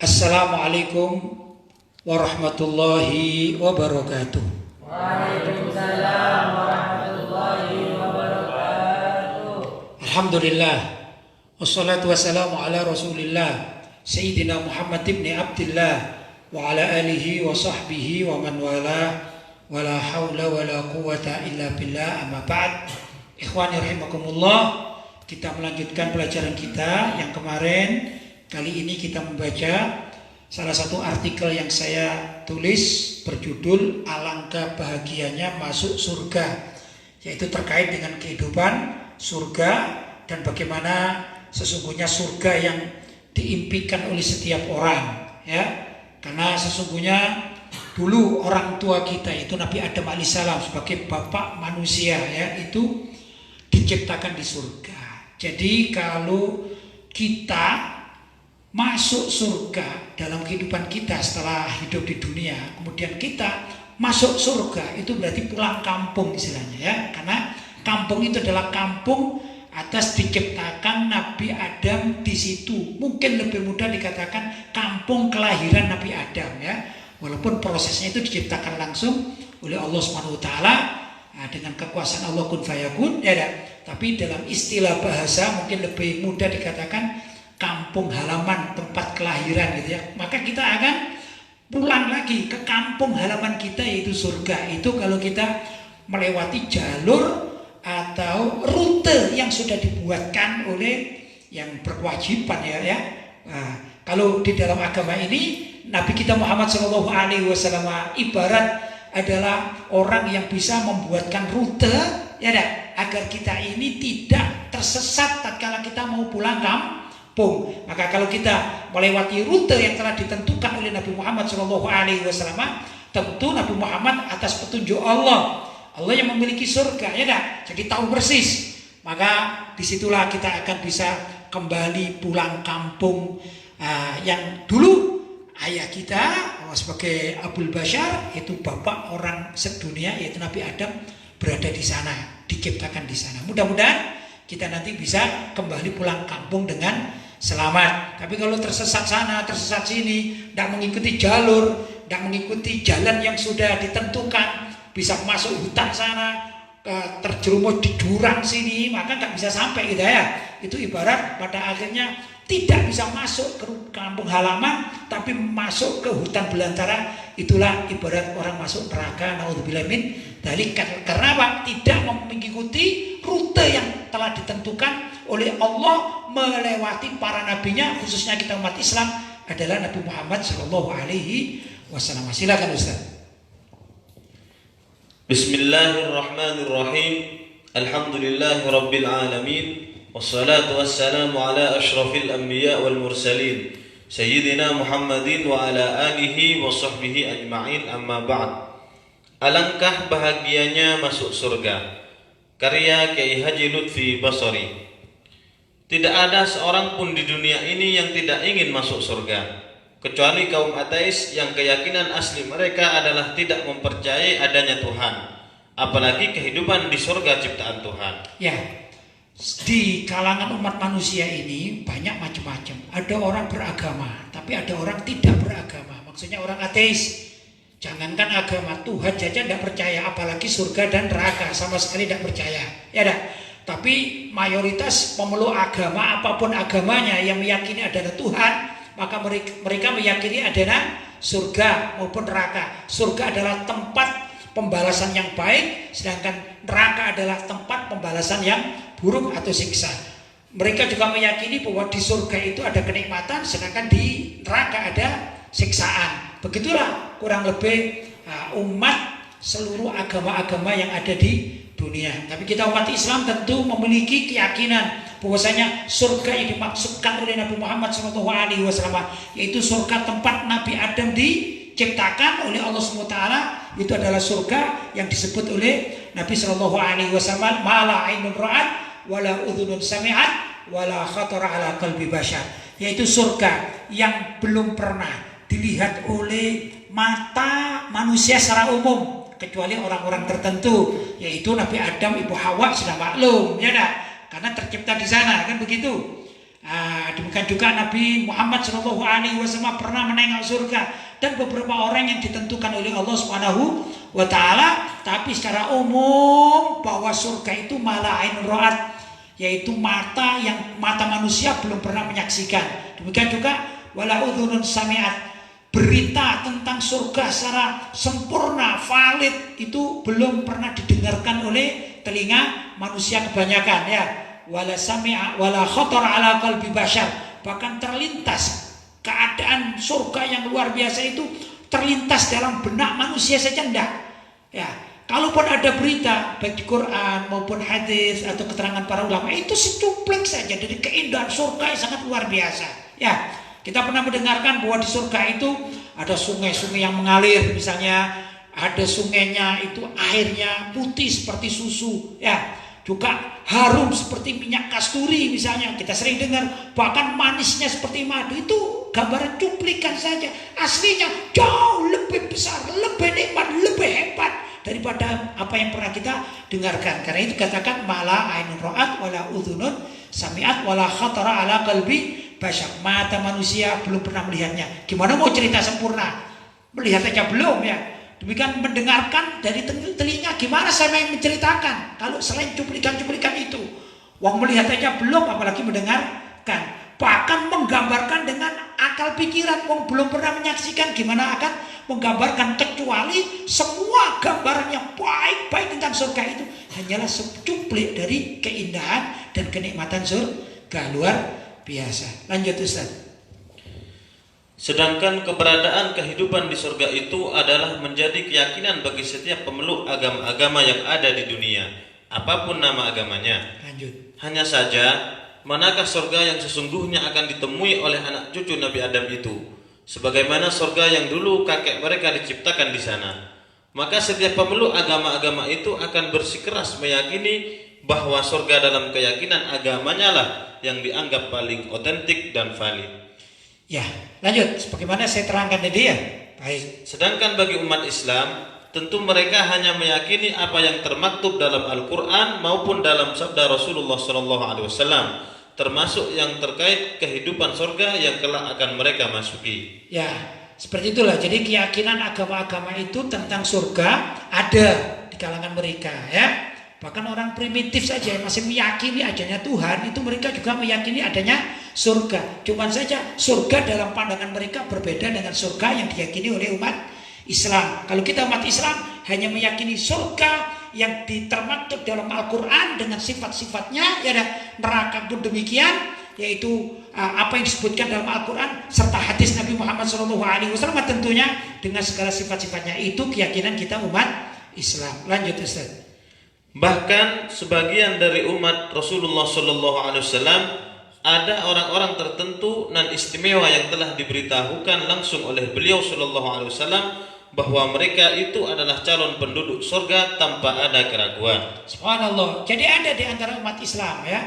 Assalamualaikum warahmatullahi wabarakatuh. Waalaikumsalam warahmatullahi wabarakatuh. Alhamdulillah, wassalatu wassalamu ala rasulillah Sayyidina Muhammad ibn Abdillah wa ala alihi wa sahbihi wa man wala wa la hawla wa la quwata illa billah, amma ba'd. Ikhwani rahimakumullah, kita melanjutkan pelajaran kita yang kemarin. Kali ini kita membaca salah satu artikel yang saya tulis berjudul Alangkah Bahagianya Masuk Surga, yaitu terkait dengan kehidupan surga dan bagaimana sesungguhnya surga yang diimpikan oleh setiap orang, ya. Karena sesungguhnya dulu orang tua kita itu Nabi Adam alaihissalam sebagai bapak manusia, ya, itu diciptakan di surga. Jadi kalau kita masuk surga dalam kehidupan kita setelah hidup di dunia, kemudian kita masuk surga, itu berarti pulang kampung istilahnya, ya. Karena kampung itu adalah kampung atas diciptakan Nabi Adam di situ. Mungkin lebih mudah dikatakan kampung kelahiran Nabi Adam, ya. Walaupun prosesnya itu diciptakan langsung oleh Allah Subhanahu wa taala dengan kekuasaan Allah kun fayakun, ya. Tapi dalam istilah bahasa mungkin lebih mudah dikatakan kampung halaman, tempat kelahiran gitu, ya. Maka kita akan pulang lagi ke kampung halaman kita, yaitu surga. Itu kalau kita melewati jalur atau rute yang sudah dibuatkan oleh yang berkewajiban, ya. Nah, kalau di dalam agama ini Nabi kita Muhammad SAW ibarat adalah orang yang bisa membuatkan rute, ya, agar kita ini tidak tersesat tatkala kita mau pulang kampung. Maka kalau kita melewati rute yang telah ditentukan oleh Nabi Muhammad SAW, tentu Nabi Muhammad atas petunjuk Allah yang memiliki surga, ya. Jadi tahu persis. Maka disitulah kita akan bisa kembali pulang kampung yang dulu ayah kita sebagai Abul Bashar, itu bapak orang sedunia, yaitu Nabi Adam, berada di sana, diciptakan di sana. Mudah-mudahan kita nanti bisa kembali pulang kampung dengan selamat. Tapi kalau tersesat sana, tersesat sini, tidak mengikuti jalur, tidak mengikuti jalan yang sudah ditentukan, bisa masuk hutan sana, terjerumus di jurang sini, maka nggak bisa sampai, gitu, ya. Itu ibarat pada akhirnya tidak bisa masuk ke kampung halaman, tapi masuk ke hutan belantara. Itulah ibarat orang masuk neraka, naudzubillah min dzalik. Karena apa? Tidak mengikuti rute yang telah ditentukan oleh Allah melewati para nabinya, khususnya kita umat Islam adalah Nabi Muhammad SAW. Silakan Ustaz. Bismillahirrahmanirrahim. Alhamdulillahirabbil alamin. Wassalatu wassalamu ala asyrafil anbiya wal mursalin Sayyidina Muhammadin wa ala alihi wa sahbihi ajma'in, amma ba'd. Alangkah bahagianya masuk surga, karya Kiai Haji Lutfi Basri. Tidak ada seorang pun di dunia ini yang tidak ingin masuk surga, kecuali kaum ateis yang keyakinan asli mereka adalah tidak mempercayai adanya Tuhan, apalagi kehidupan di surga ciptaan Tuhan. Ya, di kalangan umat manusia ini banyak macam-macam. Ada orang beragama, tapi ada orang tidak beragama. Maksudnya orang ateis. Jangankan agama, Tuhan saja tidak percaya, apalagi surga dan neraka, sama sekali tidak percaya, ya. Tapi mayoritas pemeluk agama, apapun agamanya, yang meyakini adanya Tuhan, maka mereka meyakini adanya surga maupun neraka. Surga adalah tempat pembalasan yang baik, sedangkan neraka adalah tempat pembalasan yang buruk atau siksa. Mereka juga meyakini bahwa di surga itu ada kenikmatan, sedangkan di neraka ada siksaan. Begitulah kurang lebih umat seluruh agama-agama yang ada di dunia. Tapi kita umat Islam tentu memiliki keyakinan bahwasanya surga yang dimaksudkan oleh Nabi Muhammad SAW, yaitu surga tempat Nabi Adam diciptakan oleh Allah SWT. Itu adalah surga yang disebut oleh Nabi SAW, mala ainun ra'at wala udhunun sami'at wala khatara ala qalbi bashar, yaitu surga yang belum pernah dilihat oleh mata manusia secara umum, kecuali orang-orang tertentu, yaitu Nabi Adam, Ibu Hawa sudah maklum, ya, karena tercipta di sana, kan begitu. Demikian juga Nabi Muhammad SAW pernah menengok surga dan beberapa orang yang ditentukan oleh Allah Subhanahu wa taala, tapi secara umum bahwa surga itu mala ainun ra'at, yaitu mata manusia belum pernah menyaksikan. Demikian juga wala udhunun sami'at, berita tentang surga secara sempurna, valid itu belum pernah didengarkan oleh telinga manusia kebanyakan ya. Wala sami'a wala khatar ala qalbi bashar, bahkan terlintas keadaan surga yang luar biasa itu terlintas dalam benak manusia saja enggak ya. Kalaupun ada berita baik di Quran maupun hadis atau keterangan para ulama, itu secuplek saja dari keindahan surga yang sangat luar biasa ya. Kita pernah mendengarkan bahwa di surga itu ada sungai-sungai yang mengalir, misalnya ada sungainya itu airnya putih seperti susu ya. Juga harum seperti minyak kasturi misalnya, kita sering dengar, bahkan manisnya seperti madu. Itu gambaran cuplikan saja, aslinya jauh lebih besar, lebih nikmat, lebih hebat daripada apa yang pernah kita dengarkan. Karena itu katakan mala ainun ra'at wala udhunun sami'at wala khatara ala qalbi bashar, mata manusia belum pernah melihatnya. Gimana mau cerita sempurna, melihat aja belum ya. Demikian mendengarkan dari telinga, gimana saya mau menceritakan kalau selain cuplikan-cuplikan itu. Wong melihat aja belum, apalagi mendengarkan. Bahkan menggambarkan dengan akal pikiran, wong belum pernah menyaksikan, gimana akan menggambarkan, kecuali semua gambaran yang baik-baik tentang surga itu hanyalah secuplik dari keindahan dan kenikmatan surga luar biasa. Lanjut Ustaz. Sedangkan keberadaan kehidupan di surga itu adalah menjadi keyakinan bagi setiap pemeluk agama-agama yang ada di dunia, apapun nama agamanya. Lanjut. Hanya saja, manakah surga yang sesungguhnya akan ditemui oleh anak cucu Nabi Adam itu? Sebagaimana surga yang dulu kakek mereka diciptakan di sana. Maka setiap pemeluk agama-agama itu akan bersikeras meyakini bahwa surga dalam keyakinan agamanya lah yang dianggap paling otentik dan valid. Ya, lanjut. Sebagaimana saya terangkan tadi ya. Baik. Sedangkan bagi umat Islam, tentu mereka hanya meyakini apa yang termaktub dalam Al-Quran maupun dalam sabda Rasulullah SAW, termasuk yang terkait kehidupan surga yang kelak akan mereka masuki. Ya, seperti itulah. Jadi keyakinan agama-agama itu tentang surga ada di kalangan mereka ya. Bahkan orang primitif saja yang masih meyakini adanya Tuhan, itu mereka juga meyakini adanya surga. Cuman saja surga dalam pandangan mereka berbeda dengan surga yang diyakini oleh umat Islam. Kalau kita umat Islam hanya meyakini surga yang termaktub dalam Al-Quran dengan sifat-sifatnya, ya, neraka pun demikian, yaitu apa yang disebutkan dalam Al-Quran serta hadis Nabi Muhammad SAW tentunya dengan segala sifat-sifatnya. Itu keyakinan kita umat Islam. Lanjut Ustaz. Bahkan sebagian dari umat Rasulullah SAW ada orang-orang tertentu dan istimewa yang telah diberitahukan langsung oleh beliau SAW bahwa mereka itu adalah calon penduduk surga tanpa ada keraguan. Subhanallah. Jadi ada di antara umat Islam ya,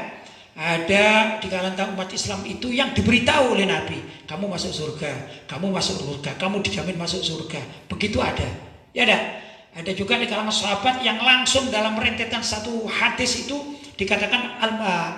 ada di kalangan umat Islam itu yang diberitahu oleh Nabi, kamu masuk surga, kamu masuk surga, kamu dijamin masuk surga. Begitu ada. Ya ada. Ada juga di kalangan sahabat yang langsung dalam rentetan satu hadis itu dikatakan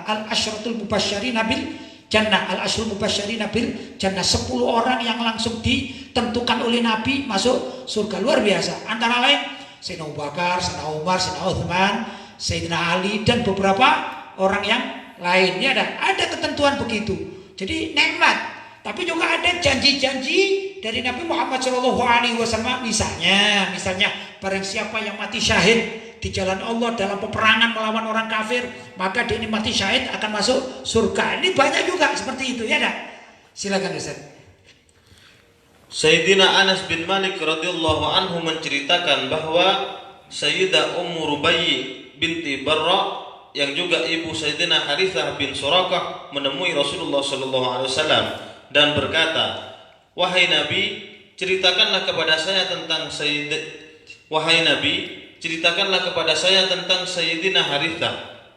al-asyratul mubasysyirina bil jannah, al-asyratul mubasysyirina bil jannah, 10 orang yang langsung ditentukan oleh Nabi masuk surga. Luar biasa. Antara lain Sayyidina Abu Bakar, Sayyidina Umar, Sayyidina Uthman, Sayyidina Ali dan beberapa orang yang lain. Ya ada ketentuan begitu. Jadi nikmat. Tapi juga ada janji-janji dari Nabi Muhammad SAW. Misalnya barang siapa yang mati syahid di jalan Allah dalam peperangan melawan orang kafir, maka dia ini mati syahid akan masuk surga. Ini banyak juga seperti itu, ya dah. Silakan Ustaz. Sayyidina Anas bin Malik radhiyallahu anhu menceritakan bahwa Sayyidah Ummu Rubayyi binti Barra yang juga ibu Sayyidina Harithah bin Surakah menemui Rasulullah SAW dan berkata, "Wahai Nabi, ceritakanlah kepada saya tentang Sayyidina Harithah,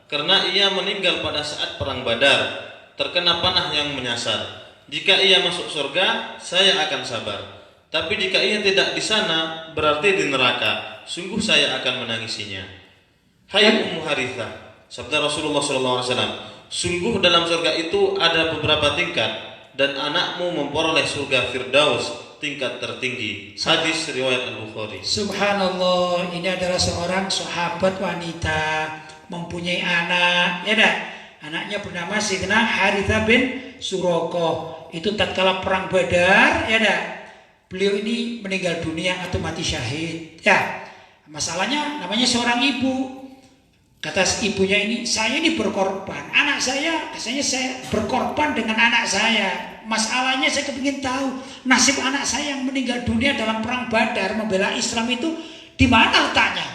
karena ia meninggal pada saat perang Badar, terkena panah yang menyasar. Jika ia masuk surga, saya akan sabar. Tapi jika ia tidak di sana, berarti di neraka. Sungguh saya akan menangisinya." Hai Ummu Harithah, sabda Rasulullah SAW, sungguh dalam surga itu ada beberapa tingkat dan anakmu memperoleh surga Firdaus, tingkat tertinggi. Hadis riwayat Al-Bukhari. Subhanallah, ini adalah seorang sahabat wanita mempunyai anak, ya dah. Anaknya bernama Sayyidina Harithah bin Suraqah. Itu tatkala perang Badar, ya dah. Beliau ini meninggal dunia atau mati syahid. Ya, masalahnya namanya seorang ibu. Kata ibunya ini, saya ini berkorban. Anak saya, katanya saya berkorban dengan anak saya. Masalahnya saya kepingin tahu nasib anak saya yang meninggal dunia dalam perang Badar membela Islam itu di mana letaknya?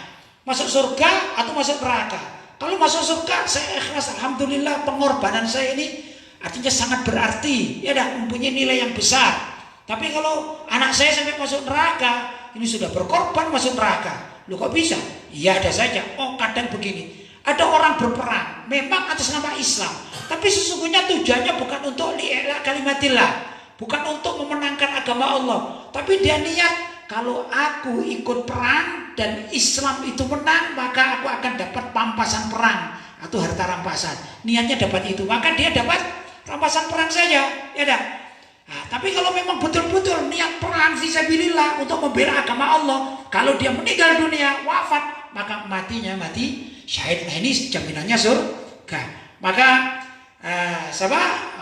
Masuk surga atau masuk neraka? Kalau masuk surga, saya ikhlas. Alhamdulillah, pengorbanan saya ini artinya sangat berarti. Ya dah, mempunyai nilai yang besar. Tapi kalau anak saya sampai masuk neraka, ini sudah berkorban masuk neraka. Loh kok bisa? Iya ada saja. Oh kadang begini. Ada orang berperang memang atas nama Islam, tapi sesungguhnya tujuannya bukan untuk li'ila kalimatillah, bukan untuk memenangkan agama Allah, tapi dia niat kalau aku ikut perang dan Islam itu menang, maka aku akan dapat pampasan perang atau harta rampasan. Niatnya dapat itu, maka dia dapat rampasan perang saja, ya dah. Nah, tapi kalau memang betul-betul niat perang fisabilillah untuk membela agama Allah, kalau dia meninggal dunia, wafat, maka matinya mati syahid. Nah, ini jaminannya surga. Maka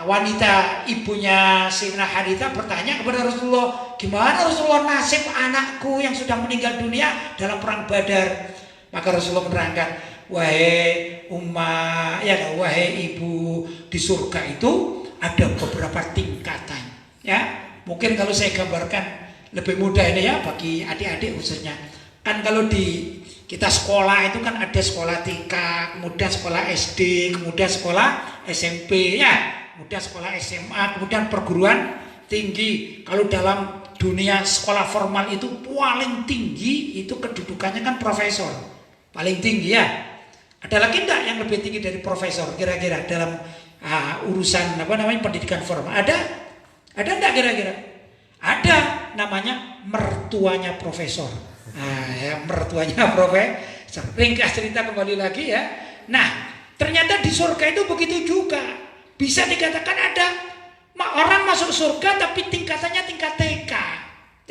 wanita ibunya Sayyidina Harithah bertanya kepada Rasulullah, gimana Rasulullah nasib anakku yang sudah meninggal dunia dalam perang Badar? Maka Rasulullah menerangkan, wahai ummah, ya wahai ibu, di surga itu ada beberapa tingkatan. Ya, mungkin kalau saya gambarkan lebih mudah ini ya bagi adik-adik khususnya. Kan kalau di kita sekolah itu kan ada sekolah TK, kemudian sekolah SD, kemudian sekolah SMP ya, kemudian sekolah SMA, kemudian perguruan tinggi. Kalau dalam dunia sekolah formal itu paling tinggi itu kedudukannya kan profesor. Paling tinggi ya. Ada lagi enggak yang lebih tinggi dari profesor kira-kira dalam urusan pendidikan formal? Ada? Ada enggak kira-kira? Ada, namanya mertuanya profesor. Ya, mertuanya profesor. Ringkas cerita kembali lagi ya. Nah, ternyata di surga itu begitu juga. Bisa dikatakan ada orang masuk surga tapi tingkatannya tingkat TK.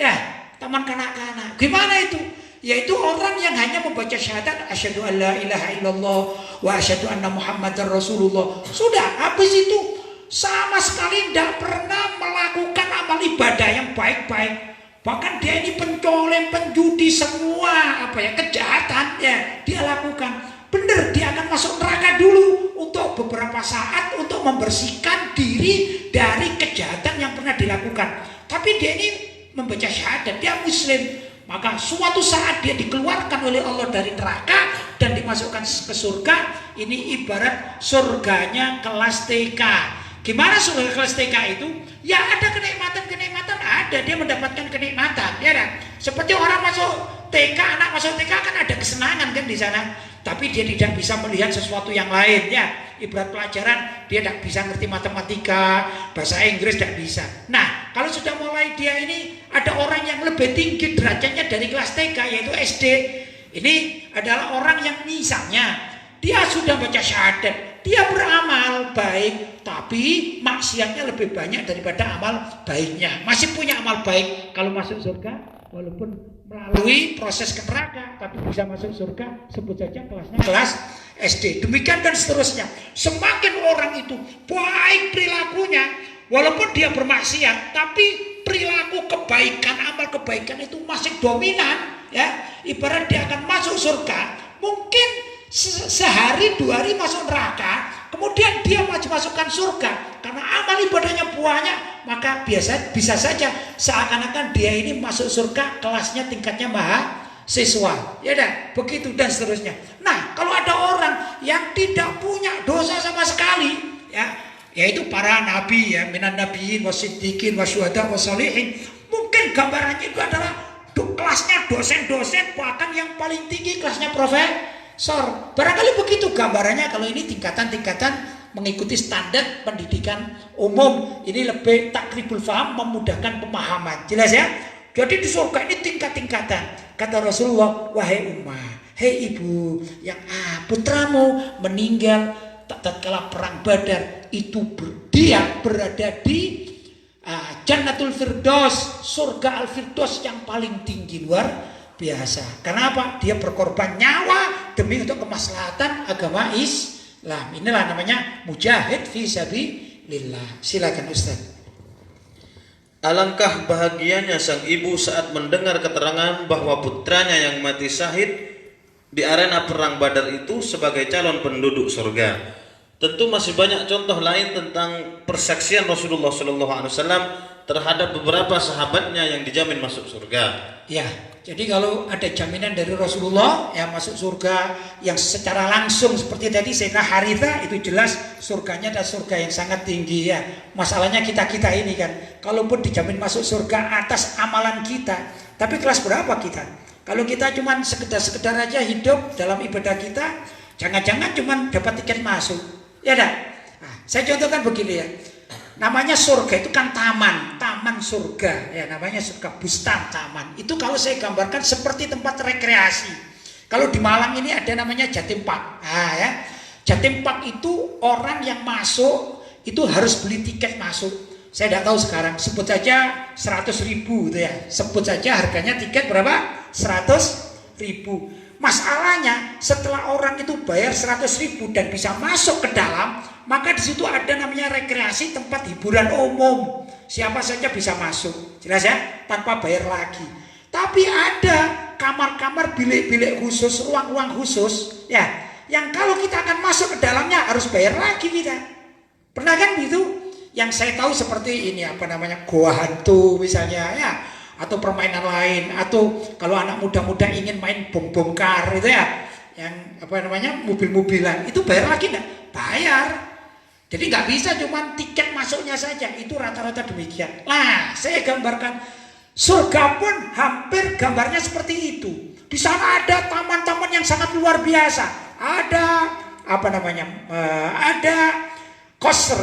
Ya, taman kanak-kanak. Gimana itu? Yaitu orang yang hanya membaca syahadat asyhadu alla ilaha illallah wa asyhadu anna muhammadar rasulullah. Sudah, habis itu sama sekali tidak pernah melakukan amal ibadah yang baik-baik. Bahkan dia ini pencoleng, penjudi, semua kejahatan ya dia lakukan. Benar, dia akan masuk neraka dulu untuk beberapa saat untuk membersihkan diri dari kejahatan yang pernah dilakukan. Tapi dia ini membaca syahadat, dia muslim. Maka suatu saat dia dikeluarkan oleh Allah dari neraka dan dimasukkan ke surga. Ini ibarat surganya kelas TK. Gimana surga kelas TK itu? Ya ada kenikmatan-kenikmatan, ada, dia mendapatkan kenikmatan, ya kan? Seperti orang masuk TK, anak masuk TK kan ada kesenangan kan di sana. Tapi dia tidak bisa melihat sesuatu yang lain ya. Ibarat pelajaran, dia tidak bisa ngerti matematika, bahasa Inggris tidak bisa. Nah, kalau sudah mulai dia ini ada orang yang lebih tinggi derajatnya dari kelas TK yaitu SD. Ini adalah orang yang misalnya dia sudah baca syahadat, dia beramal baik, tapi maksiatnya lebih banyak daripada amal baiknya. Masih punya amal baik, kalau masuk surga walaupun melalui proses ke neraka, tapi bisa masuk surga, sebut saja kelasnya kelas SD. Demikian dan seterusnya. Semakin orang itu baik perilakunya, walaupun dia bermaksiat, tapi perilaku kebaikan, amal kebaikan itu masih dominan, ya. Ibarat dia akan masuk surga, mungkin sehari 2 hari masuk neraka, kemudian dia masukkan surga karena amal ibadahnya banyak, maka bisa saja seakan-akan dia ini masuk surga kelasnya tingkatnya mahasiswa, ya dah, begitu dan seterusnya. Nah, kalau ada orang yang tidak punya dosa sama sekali, ya, yaitu para nabi ya, minan nabiyyin wasiddiqin wasyuhada wassalihin, mungkin gambarannya itu adalah kelasnya dosen-dosen, bahkan yang paling tinggi kelasnya profesor. Barangkali begitu gambarannya. Kalau ini tingkatan-tingkatan mengikuti standar pendidikan umum, ini lebih takribul faham, memudahkan pemahaman. Jelas ya? Jadi di surga ini tingkat-tingkatan. Kata Rasulullah, wahai ummah, hei ibu yang putramu meninggal tatkala perang Badar itu dia berada di Jannatul Firdaus, surga Al-Firdaus yang paling tinggi, luar biasa. Kenapa? Dia berkorban nyawa demi untuk kemaslahatan agama Islam. Inilah namanya mujahid fi sabilillah. Silakan Ustaz. Alangkah bahagianya sang ibu saat mendengar keterangan bahwa putranya yang mati syahid di arena perang Badar itu sebagai calon penduduk surga. Tentu masih banyak contoh lain tentang persaksian Rasulullah SAW terhadap beberapa sahabatnya yang dijamin masuk surga. Ya, jadi kalau ada jaminan dari Rasulullah yang masuk surga yang secara langsung seperti tadi Sayyidina Haritha, itu jelas surganya adalah surga yang sangat tinggi ya. Masalahnya kita ini kan, kalaupun dijamin masuk surga atas amalan kita, tapi kelas berapa kita? Kalau kita cuman sekedar aja hidup dalam ibadah kita, jangan-jangan cuman dapat tiket masuk, ya dah. Nah, saya contohkan begini ya. Namanya surga itu kan taman surga ya, namanya surga, bustan, taman. Itu kalau saya gambarkan seperti tempat rekreasi. Kalau di Malang ini ada namanya Jatim Park. Nah, ya. Jatim Park itu orang yang masuk itu harus beli tiket masuk. Saya tidak tahu sekarang, sebut saja 100.000 gitu ya. Sebut saja harganya tiket berapa? 100.000. Masalahnya setelah orang itu bayar 100.000 dan bisa masuk ke dalam, maka di situ ada namanya rekreasi, tempat hiburan umum. Siapa saja bisa masuk, jelas ya, tanpa bayar lagi. Tapi ada kamar-kamar, bilik-bilik khusus, ruang-ruang khusus, ya, yang kalau kita akan masuk ke dalamnya harus bayar lagi kita. Pernah kan gitu? Yang saya tahu seperti ini, apa namanya, goa hantu misalnya, ya. Atau permainan lain, atau kalau anak muda-muda ingin main bom kar itu ya, yang apa namanya, mobil-mobilan, itu bayar lagi enggak? Bayar. Jadi nggak bisa cuma tiket masuknya saja, itu rata-rata demikian. Nah, saya gambarkan surga pun hampir gambarnya seperti itu. Di sana ada taman-taman yang sangat luar biasa, ada apa namanya, ada koster,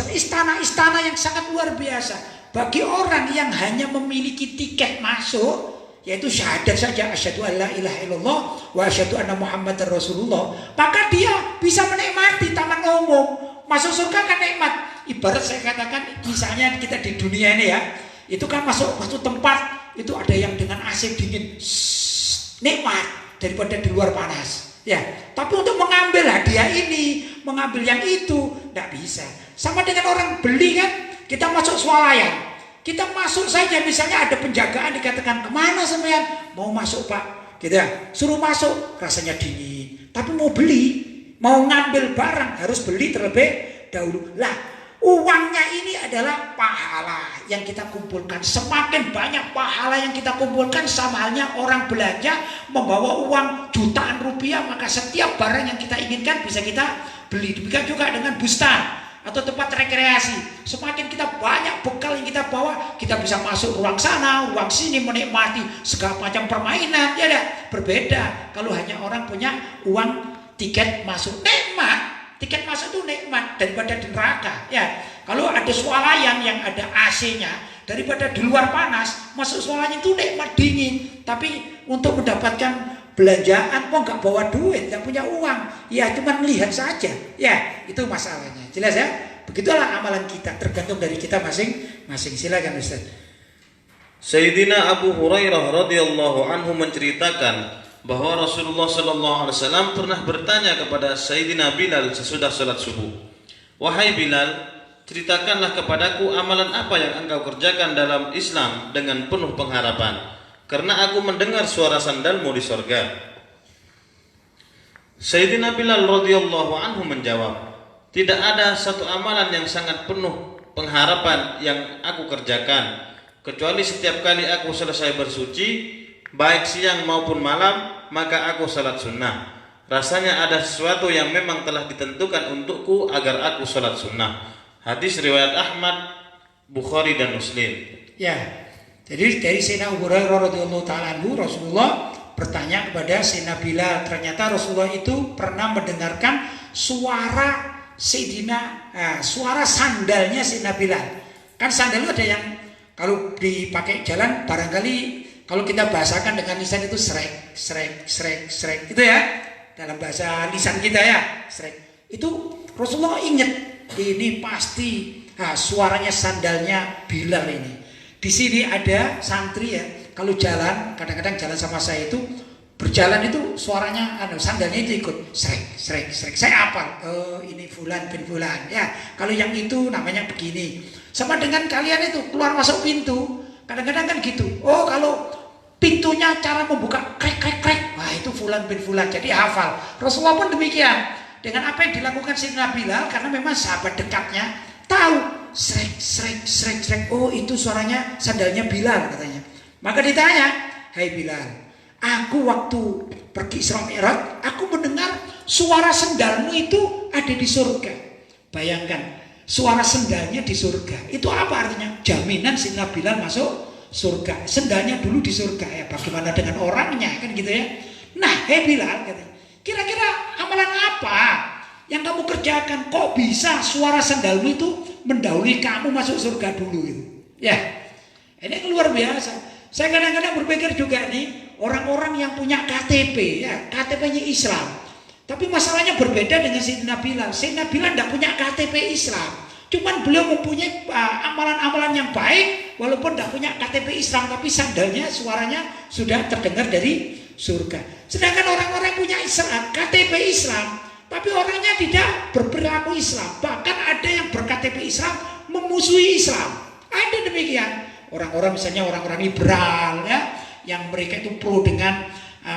istana-istana yang sangat luar biasa. Bagi orang yang hanya memiliki tiket masuk, yaitu syahadat saja, asyhadu alla ilaha illallah wa asyhadu anna muhammadar rasulullah, maka dia bisa menikmati taman umum. Masuk surga kan nikmat. Ibarat saya katakan, misalnya kita di dunia ini ya, itu kan masuk tempat itu ada yang dengan AC dingin, nikmat daripada di luar panas. Ya, tapi untuk mengambil hadiah ini, mengambil yang itu, tidak bisa. Sama dengan orang beli kan. Kita masuk swalayan, kita masuk saja, misalnya ada penjagaan dikatakan, kemana sampean? Mau masuk Pak, gitu ya, suruh masuk, rasanya dingin. Tapi mau beli, mau ngambil barang harus beli terlebih dahulu. Lah, uangnya ini adalah pahala yang kita kumpulkan. Semakin banyak pahala yang kita kumpulkan, sama halnya orang belanja membawa uang jutaan rupiah, maka setiap barang yang kita inginkan bisa kita beli. Demikian juga dengan bustan atau tempat rekreasi. Semakin kita banyak bekal yang kita bawa, kita bisa masuk ruang sana, ruang sini, menikmati segala macam permainan. Ya dah, berbeda kalau hanya orang punya uang tiket masuk. Nikmat, tiket masuk itu nikmat daripada di neraka. Ya, kalau ada swalayan yang ada AC-nya, daripada di luar panas, masuk swalayan itu nikmat dingin. Tapi untuk mendapatkan belanjaan kok nggak bawa duit, nggak punya uang, ya cuma melihat saja, ya itu masalahnya. Jelas ya, begitulah amalan kita, tergantung dari kita masing-masing. Silakan Ustaz. Sayyidina Abu Hurairah radhiyallahu anhu menceritakan bahwa Rasulullah SAW pernah bertanya kepada Sayyidina Bilal sesudah salat subuh, wahai Bilal, ceritakanlah kepadaku amalan apa yang engkau kerjakan dalam Islam dengan penuh pengharapan, karena aku mendengar suara sandalmu di sorga. Sayyidina Bilal radhiyallahu anhu menjawab, tidak ada satu amalan yang sangat penuh pengharapan yang aku kerjakan, kecuali setiap kali aku selesai bersuci, baik siang maupun malam, maka aku salat sunnah. Rasanya ada sesuatu yang memang telah ditentukan untukku agar aku salat sunnah. Hadis riwayat Ahmad, Bukhari dan Muslim. Ya, jadi dari Sayyidina Abu Hurairah radhiyallahu taala anhu, Rasulullah bertanya kepada Sayyidina Bilal. Ternyata Rasulullah itu pernah mendengarkan suara suara sandalnya Sayyidina Bilal. Kan sandal itu ada yang kalau dipakai jalan barangkali kalau kita bahasakan dengan lisan itu srek itu ya, dalam bahasa lisan kita ya, srek. Itu Rasulullah ingat ini pasti suaranya sandalnya Bilal ini. Di sini ada santri ya, kalau jalan kadang-kadang jalan sama saya itu berjalan itu suaranya sandalnya itu ikut srek srek srek. Saya apal, ini Fulan bin Fulan ya. Kalau yang itu namanya begini. Sama dengan kalian itu keluar masuk pintu, kadang-kadang kan gitu. Oh kalau pintunya cara membuka krek krek krek, wah itu Fulan bin Fulan. Jadi hafal. Rasulullah pun demikian. Dengan apa yang dilakukan Sayyidina Bilal, karena memang sahabat dekatnya, tahu srek srek srek srek. Oh itu suaranya sandalnya Bilal katanya. Maka ditanya, hai Bilal, aku waktu pergi Isra Mi'raj, aku mendengar suara sendalmu itu ada di surga. Bayangkan, suara sendalnya di surga. Itu apa artinya? Jaminan Sayyidina Bilal masuk surga. Sendalnya dulu di surga ya. Bagaimana dengan orangnya kan gitu ya. Nah, hai Bilal katanya, kira-kira amalan apa yang kamu kerjakan? Kok bisa suara sendalmu itu mendahului kamu masuk surga dulu gitu? Ya, ini luar biasa. Saya kadang-kadang berpikir juga nih, orang-orang yang punya KTP ya, KTP-nya Islam. Tapi masalahnya berbeda dengan Sayyidina Bilal. Sayyidina Bilal tidak punya KTP Islam. Cuman beliau mempunyai amalan-amalan yang baik, walaupun tidak punya KTP Islam, tapi sandalnya, suaranya sudah terdengar dari surga. Sedangkan orang-orang punya Islam, KTP Islam, tapi orangnya tidak berperilaku Islam. Bahkan ada yang ber-KTP Islam memusuhi Islam. Ada demikian. Orang-orang misalnya orang-orang liberal ya, yang mereka itu pro dengan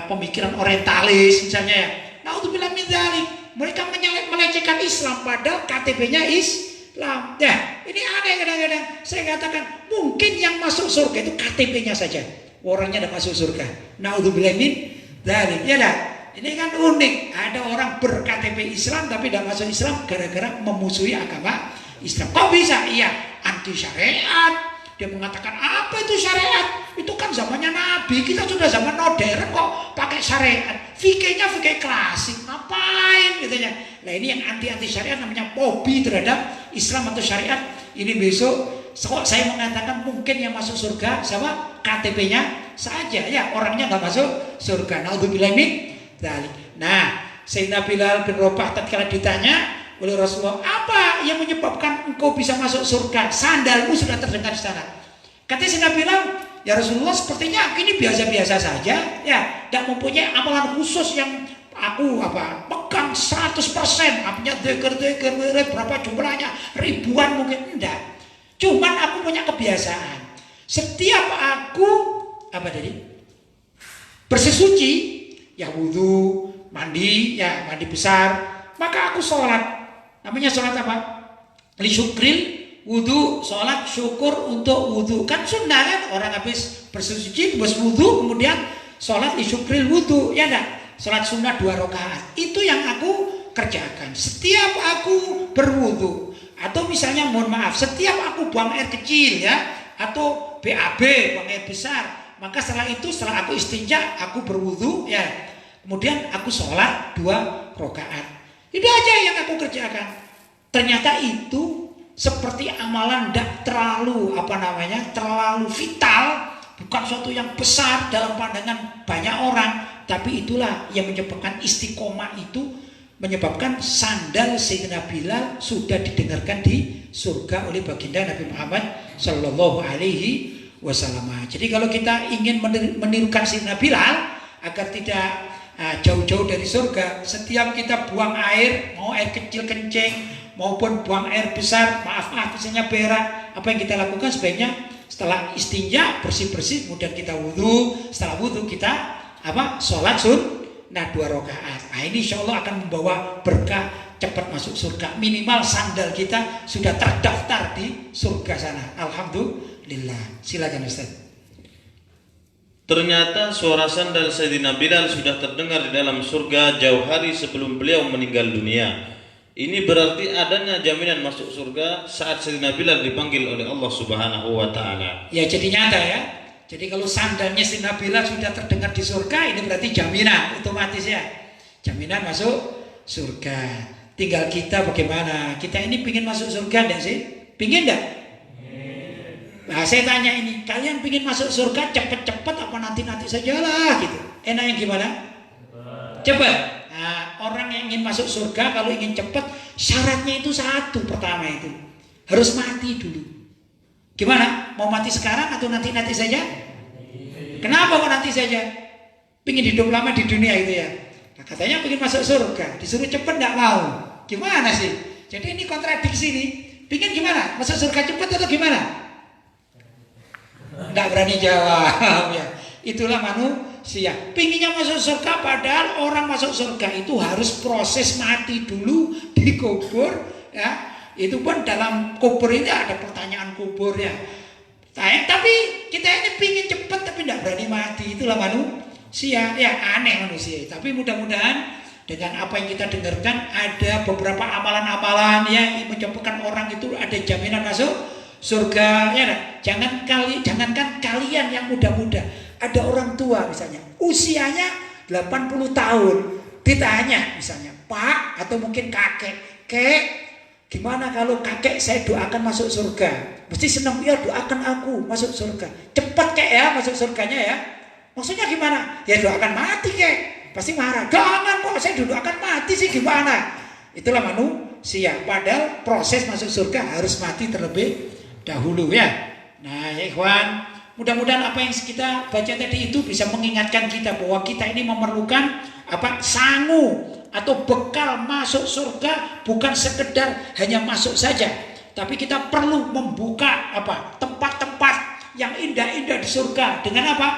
pemikiran orientalis misalnya ya. Naudzubillah min dzalik. Mereka melecehkan Islam padahal KTP-nya Islam. Ya, ini aneh kadang-kadang. Saya katakan mungkin yang masuk surga itu KTP-nya saja. Orangnya tidak masuk surga. Naudzubillah min dzalik. Ya dah. Ini kan unik. Ada orang ber-KTP Islam tapi tidak masuk Islam gara-gara memusuhi agama Islam. Kok bisa? Iya, anti syariat. Dia mengatakan apa itu syariat? Itu kan zamannya Nabi, kita sudah zaman modern kok pakai syariat. Fikihnya fikih klasik, ngapain gitu ya? Nah ini yang anti syariat namanya fobi terhadap Islam atau syariat. Ini besok saya mengatakan mungkin yang masuk surga sama KTP-nya saja ya, orangnya nggak masuk surga. Naudzubillah min dzalik. Nah, Sayyidina Bilal bin Rabah tatkala ditanya oleh Rasulullah, apa yang menyebabkan engkau bisa masuk surga? Sandalmu sudah terdengar di sana. Katanya Sayyidina Bilal, ya Rasulullah sepertinya ini biasa-biasa saja, ya, tidak mempunyai amalan khusus yang aku pegang 100%, punya deker berapa jumlahnya, ribuan mungkin enggak. Cuman aku punya kebiasaan. Setiap aku bersesuci, ya wudu, mandi besar, maka aku sholat. Namanya sholat apa? Li syukril wudu, sholat syukur untuk wudu. Kan sunnah kan, orang habis bersuci, habis wudu, kemudian sholat li syukril wudu, ya enggak? Sholat sunnah 2 rakaat. Itu yang aku kerjakan. Setiap aku berwudu, atau misalnya mohon maaf, setiap aku buang air kecil ya, atau BAB, buang air besar, maka setelah aku istinja, aku berwudu ya, kemudian aku sholat 2 rakaat. Itu aja yang aku kerjakan. Ternyata itu seperti amalan tidak terlalu terlalu vital, bukan suatu yang besar dalam pandangan banyak orang, tapi itulah yang menyebabkan istiqomah itu, menyebabkan sandal Sayyidina Bilal sudah didengarkan di surga oleh baginda Nabi Muhammad Sallallahu Alaihi Wasallam. Jadi kalau kita ingin menirukan Sayyidina Bilal agar tidak jauh-jauh dari surga, setiap kita buang air, mau air kecil kencing maupun buang air besar, maaf misalnya berak, apa yang kita lakukan sebaiknya setelah istinja bersih-bersih, kemudian kita wudu, setelah wudu kita sholat sunnah 2 rakaat. Nah ini insya Allah akan membawa berkah, cepat masuk surga. Minimal sandal kita sudah terdaftar di surga sana. Alhamdulillah. Silakan Ustaz. Ternyata suara sandal Sayyidina Bilal sudah terdengar di dalam surga jauh hari sebelum beliau meninggal dunia. Ini berarti adanya jaminan masuk surga saat Sayyidina Bilal dipanggil oleh Allah Subhanahu wa taala. Ya, jadi nyata ya. Jadi kalau sandalnya Sayyidina Bilal sudah terdengar di surga, ini berarti jaminan otomatis ya. Jaminan masuk surga. Tinggal kita bagaimana? Kita ini pingin masuk surga enggak sih? Pingin enggak? Nah saya tanya ini, kalian pingin masuk surga cepet-cepet apa nanti-nanti sajalah gitu? Enak yang gimana? Cepet. Nah orang yang ingin masuk surga kalau ingin cepat syaratnya itu satu, pertama itu harus mati dulu. Gimana? Mau mati sekarang atau nanti saja? Kenapa kok nanti saja? Pingin hidup lama di dunia itu ya. Nah, katanya pengen masuk surga, disuruh cepat nggak mau. Gimana sih? Jadi ini kontradiksi nih. Pingin gimana? Masuk surga cepat atau gimana? Nggak berani jawab ya. Itulah manusia. Pinginnya masuk surga, padahal orang masuk surga itu harus proses mati dulu, dikubur ya. Itu pun dalam kubur ini ada pertanyaan kubur ya. Tapi kita ini pingin cepat tapi tidak berani mati. Itulah manusia ya, aneh manusia. Tapi mudah-mudahan dengan apa yang kita dengarkan ada beberapa amalan-amalan yang menyebabkan orang itu ada jaminan masuk surga ya. Jangankan kalian yang muda-muda, ada orang tua misalnya usianya 80 tahun ditanya misalnya, Pak atau mungkin kakek, Kek, gimana kalau kakek saya doakan masuk surga? Mesti senang, ya doakan aku masuk surga. Cepat Kek ya masuk surganya ya. Maksudnya gimana? Ya doakan mati Kek. Pasti marah. Jangan kok saya doakan mati sih gimana? Itulah manusia. Padahal proses masuk surga harus mati terlebih dahulu ya. Nah ya ikhwan, mudah-mudahan apa yang kita baca tadi itu bisa mengingatkan kita bahwa kita ini memerlukan sangu atau bekal masuk surga, bukan sekedar hanya masuk saja, tapi kita perlu membuka tempat-tempat yang indah-indah di surga dengan apa?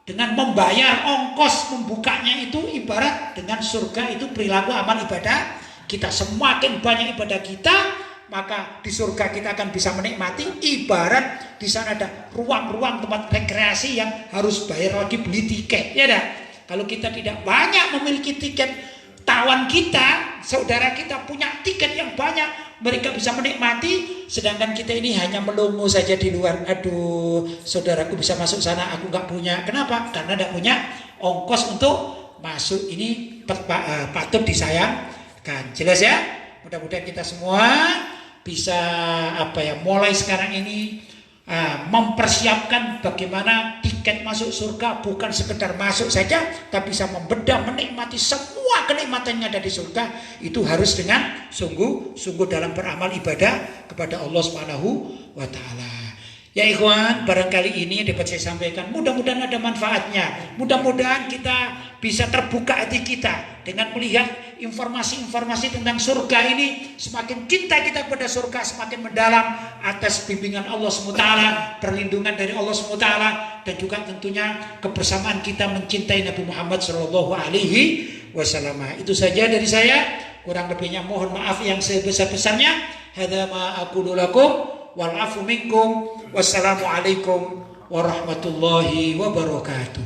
Dengan membayar ongkos membukanya itu ibarat dengan surga itu perilaku amal ibadah kita. Semakin banyak ibadah kita, maka di surga kita akan bisa menikmati. Ibarat di sana ada ruang-ruang tempat rekreasi yang harus bayar lagi beli tiket, ya dah. Kalau kita tidak banyak memiliki tiket, tawan kita, saudara kita punya tiket yang banyak, mereka bisa menikmati, sedangkan kita ini hanya melongo saja di luar. Aduh, saudaraku bisa masuk sana, aku nggak punya. Kenapa? Karena tidak punya ongkos untuk masuk. Ini patut disayangkan. Jelas ya? Mudah-mudahan kita semua bisa mulai sekarang ini mempersiapkan bagaimana tiket masuk surga bukan sekedar masuk saja, tapi bisa membedah, menikmati semua kenikmatan yang ada di surga. Itu harus dengan sungguh-sungguh dalam beramal ibadah kepada Allah Subhanahu wa taala. Ya ikhwan, barangkali ini dapat saya sampaikan, mudah-mudahan ada manfaatnya. Mudah-mudahan kita bisa terbuka hati kita dengan melihat informasi-informasi tentang surga ini. Semakin cinta kita kepada surga semakin mendalam atas bimbingan Allah SWT, perlindungan dari Allah SWT, dan juga tentunya kebersamaan kita mencintai Nabi Muhammad SAW. Itu saja dari saya. Kurang lebihnya mohon maaf yang sebesar-besarnya. Hadza ma aqulu lakum wal afu minkum. Wassalamualaikum warahmatullahi wabarakatuh.